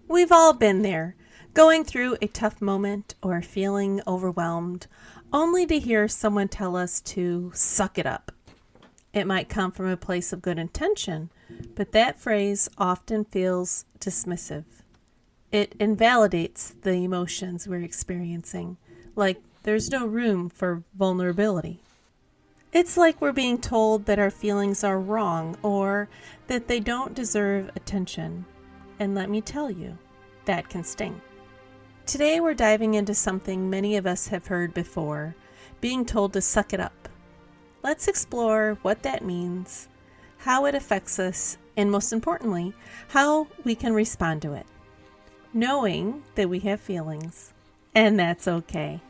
We've all been there, going through a tough moment or feeling overwhelmed, only to hear someone tell us to suck it up. It might come from a place of good intention, but that phrase often feels dismissive. It invalidates the emotions we're experiencing, like there's no room for vulnerability. It's like we're being told that our feelings are wrong or that they don't deserve attention. And let me tell you, that can sting. Today we're diving into something many of us have heard before, being told to suck it up. Let's explore what that means, how it affects us, and most importantly, how we can respond to it, knowing that we have feelings, and that's okay.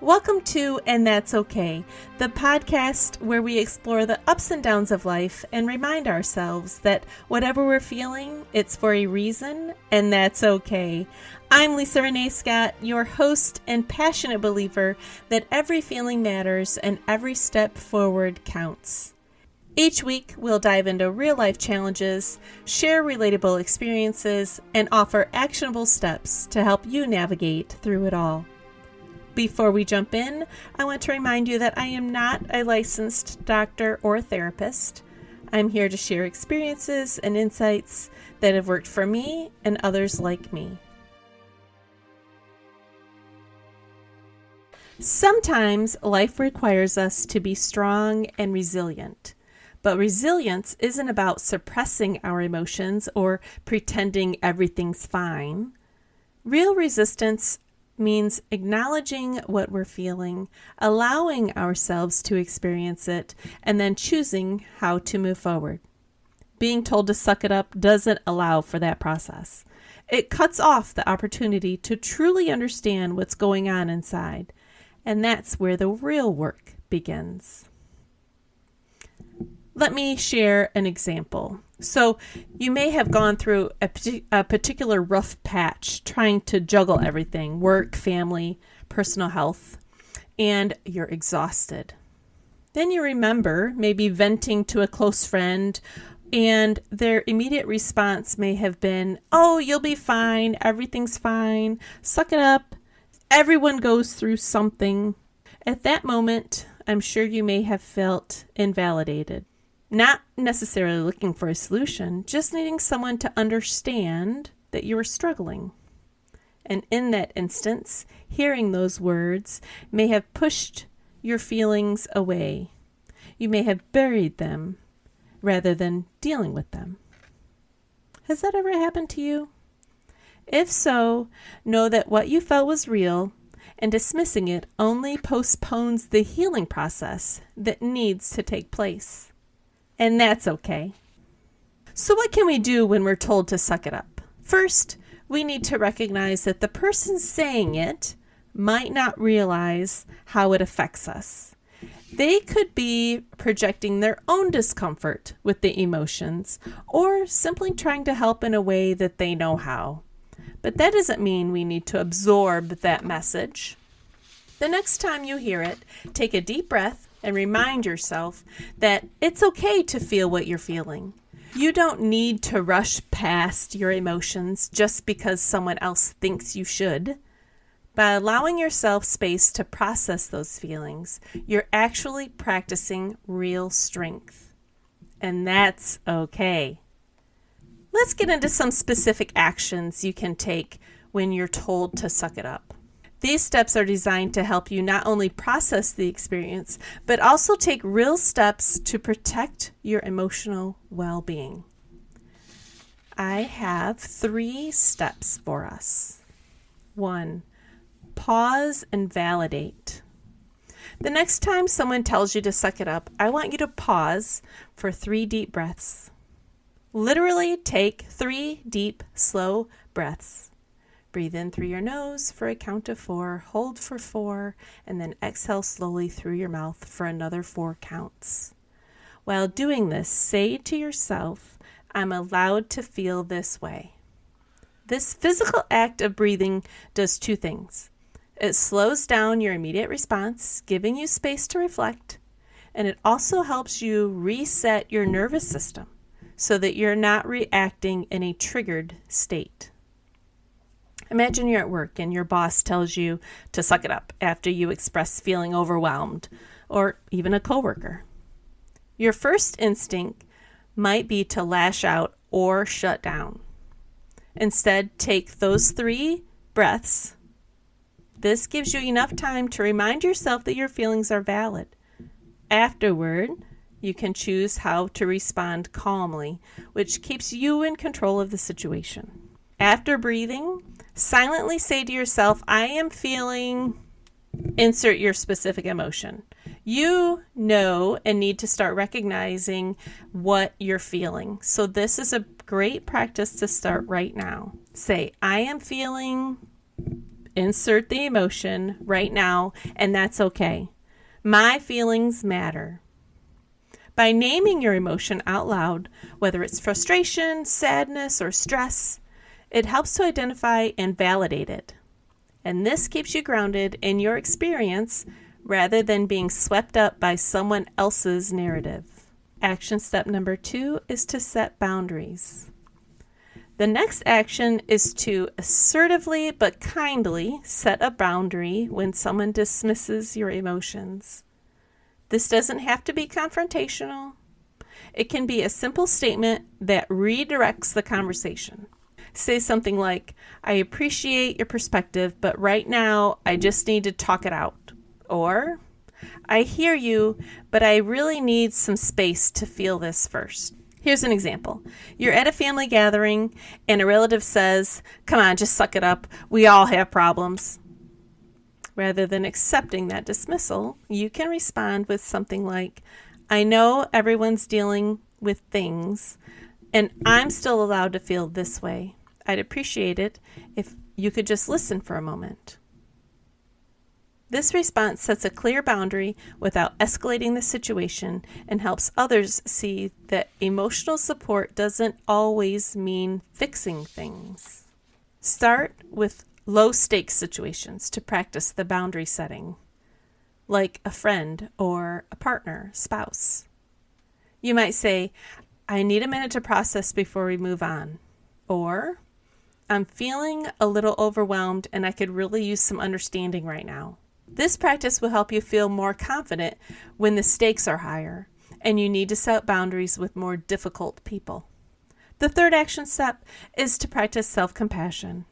Welcome to And That's Okay, the podcast where we explore the ups and downs of life and remind ourselves that whatever we're feeling, it's for a reason, and that's okay. I'm Lisa Renee Scott, your host and passionate believer that every feeling matters and every step forward counts. Each week, we'll dive into real-life challenges, share relatable experiences, and offer actionable steps to help you navigate through it all. Before we jump in, I want to remind you that I am not a licensed doctor or therapist. I'm here to share experiences and insights that have worked for me and others like me. Sometimes life requires us to be strong and resilient, but resilience isn't about suppressing our emotions or pretending everything's fine. Real resistance means acknowledging what we're feeling, allowing ourselves to experience it, and then choosing how to move forward. Being told to suck it up doesn't allow for that process. It cuts off the opportunity to truly understand what's going on inside, and that's where the real work begins. Let me share an example. So you may have gone through a particular rough patch trying to juggle everything, work, family, personal health, and you're exhausted. Then you remember maybe venting to a close friend, and their immediate response may have been, "Oh, you'll be fine. Everything's fine. Suck it up. Everyone goes through something." At that moment, I'm sure you may have felt invalidated. Not necessarily looking for a solution, just needing someone to understand that you were struggling. And in that instance, hearing those words may have pushed your feelings away. You may have buried them rather than dealing with them. Has that ever happened to you? If so, know that what you felt was real, and dismissing it only postpones the healing process that needs to take place. And that's okay. So what can we do when we're told to suck it up? First, we need to recognize that the person saying it might not realize how it affects us. They could be projecting their own discomfort with the emotions or simply trying to help in a way that they know how. But that doesn't mean we need to absorb that message. The next time you hear it, take a deep breath and remind yourself that it's okay to feel what you're feeling. You don't need to rush past your emotions just because someone else thinks you should. By allowing yourself space to process those feelings, you're actually practicing real strength. And that's okay. Let's get into some specific actions you can take when you're told to suck it up. These steps are designed to help you not only process the experience, but also take real steps to protect your emotional well-being. I have 3 steps for us. 1, pause and validate. The next time someone tells you to suck it up, I want you to pause for 3 deep breaths. Literally take 3 deep, slow breaths. Breathe in through your nose for a count of 4, hold for 4, and then exhale slowly through your mouth for another 4 counts. While doing this, say to yourself, "I'm allowed to feel this way." This physical act of breathing does 2 things. It slows down your immediate response, giving you space to reflect, And it also helps you reset your nervous system so that you're not reacting in a triggered state. Imagine you're at work and your boss tells you to suck it up after you express feeling overwhelmed, or even a coworker. Your first instinct might be to lash out or shut down. Instead, take those 3 breaths. This gives you enough time to remind yourself that your feelings are valid. Afterward, you can choose how to respond calmly, which keeps you in control of the situation. After breathing, silently say to yourself, I am feeling, insert your specific emotion. You know and need to start recognizing what you're feeling. So this is a great practice to start right now. Say, I am feeling, insert the emotion right now, and that's okay. My feelings matter. By naming your emotion out loud, whether it's frustration, sadness, or stress, it helps to identify and validate it. And this keeps you grounded in your experience rather than being swept up by someone else's narrative. Action step number 2 is to set boundaries. The next action is to assertively but kindly set a boundary when someone dismisses your emotions. This doesn't have to be confrontational. It can be a simple statement that redirects the conversation. Say something like, I appreciate your perspective, but right now I just need to talk it out. Or, I hear you, but I really need some space to feel this first. Here's an example. You're at a family gathering and a relative says, come on, just suck it up. We all have problems. Rather than accepting that dismissal, you can respond with something like, I know everyone's dealing with things, and I'm still allowed to feel this way. I'd appreciate it if you could just listen for a moment. This response sets a clear boundary without escalating the situation and helps others see that emotional support doesn't always mean fixing things. Start with low-stakes situations to practice the boundary setting, like a friend or a partner, spouse. You might say, I need a minute to process before we move on. Or, I'm feeling a little overwhelmed and I could really use some understanding right now. This practice will help you feel more confident when the stakes are higher and you need to set boundaries with more difficult people. The third action step is to practice self-compassion.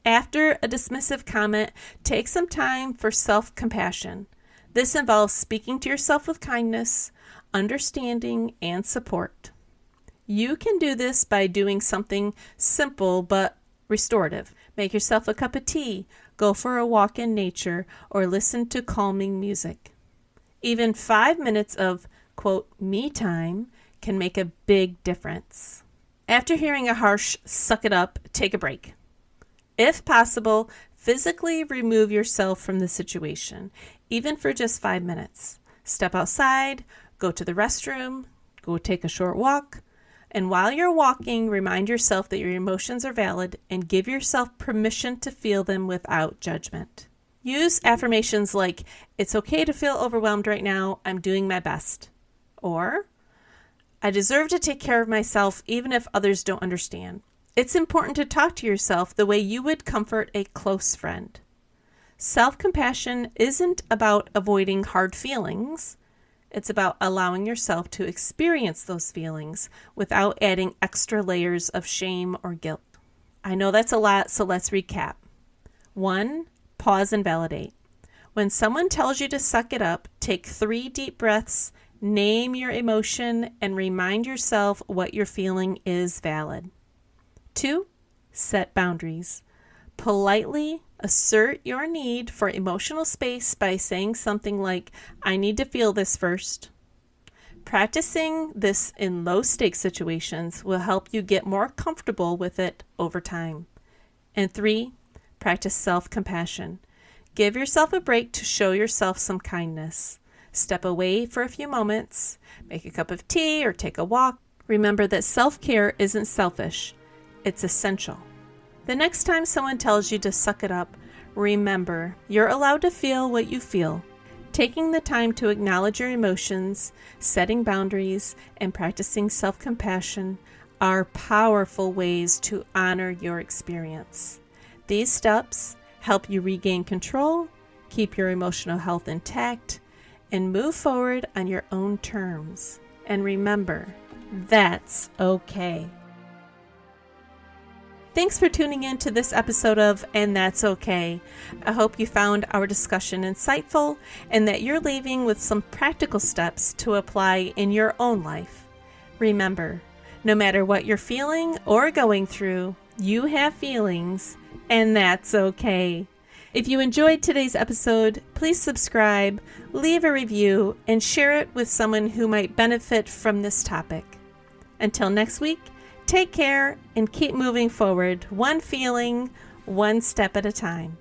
After a dismissive comment, take some time for self-compassion. This involves speaking to yourself with kindness, understanding, and support. You can do this by doing something simple but restorative. Make yourself a cup of tea, go for a walk in nature, or listen to calming music. Even 5 minutes of, quote, me time can make a big difference. After hearing a harsh suck it up, take a break. If possible, physically remove yourself from the situation, even for just 5 minutes. Step outside, go to the restroom, go take a short walk, and while you're walking, remind yourself that your emotions are valid and give yourself permission to feel them without judgment. Use affirmations like, it's okay to feel overwhelmed right now, I'm doing my best. Or, I deserve to take care of myself even if others don't understand. It's important to talk to yourself the way you would comfort a close friend. Self-compassion isn't about avoiding hard feelings. It's about allowing yourself to experience those feelings without adding extra layers of shame or guilt. I know that's a lot, so let's recap. 1, pause and validate. When someone tells you to suck it up, take 3 deep breaths, name your emotion, and remind yourself what you're feeling is valid. 2, set boundaries. Politely assert your need for emotional space by saying something like, I need to feel this first. Practicing this in low-stakes situations will help you get more comfortable with it over time. And 3, practice self-compassion. Give yourself a break to show yourself some kindness. Step away for a few moments, make a cup of tea or take a walk. Remember that self-care isn't selfish, it's essential. The next time someone tells you to suck it up, remember, you're allowed to feel what you feel. Taking the time to acknowledge your emotions, setting boundaries, and practicing self-compassion are powerful ways to honor your experience. These steps help you regain control, keep your emotional health intact, and move forward on your own terms. And remember, that's okay. Thanks for tuning in to this episode of And That's Okay. I hope you found our discussion insightful and that you're leaving with some practical steps to apply in your own life. Remember, no matter what you're feeling or going through, you have feelings, and that's okay. If you enjoyed today's episode, please subscribe, leave a review, and share it with someone who might benefit from this topic. Until next week, take care and keep moving forward, one feeling, one step at a time.